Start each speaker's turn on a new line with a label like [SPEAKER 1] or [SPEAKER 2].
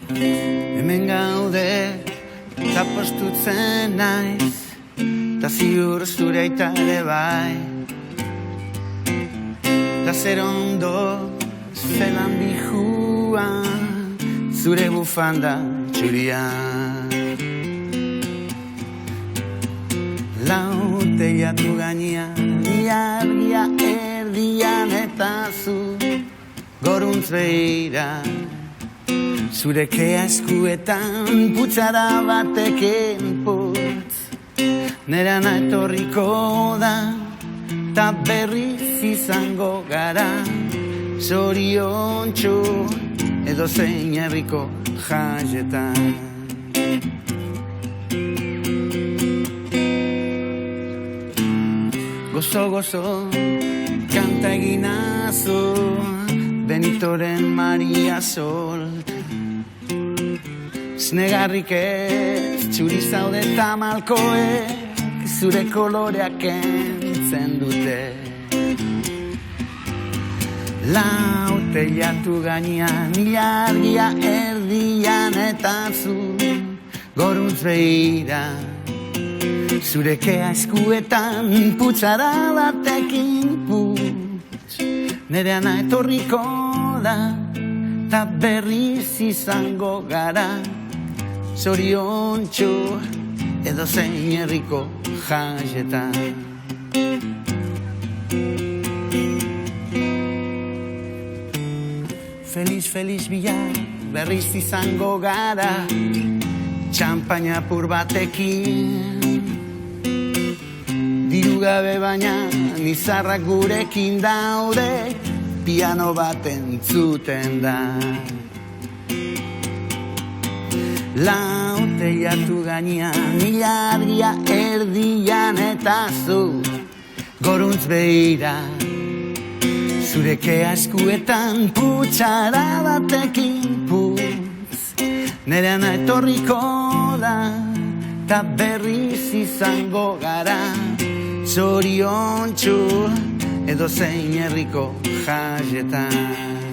[SPEAKER 1] Hemen gaude, zapostutzen naiz, ta ziur zure aita ere bai. Ta zer ondo, zelan bijuan, zure bufanda txurian. Laute jatu gainean, argia erdian eta zu goruntz behira. Zure kea eskuetan putzara batekin putz, nerana etorriko da, ta berriz izango gara, zoriontsu edo zein herriko jaietan. Gozo, gozo, kanta eginazu, Benitoren Maria Sol. Znegarrik ez, txuri zaude tamalkoek, zure koloreak entzen dute. Laute jatu gainean, argia erdian eta zu goruntz behira. Zure kea eskuetan putzara batekin putz, nereana etorriko da, ta berriz izango gara, zoriontsu edo zein herriko jaietan. Feliz, feliz bilar, berriz izango gara, txampaina apur batekin. Diru gabe baina nizarrak gurekin daude, piano bat entzuten da. Laute jatu gainean, argia erdian eta zu goruntz behira. Zure kea eskuetan putzara batekin putz, nereana etorriko da, ta berriz izango gara, zoriontsu edo zein herriko jaietan.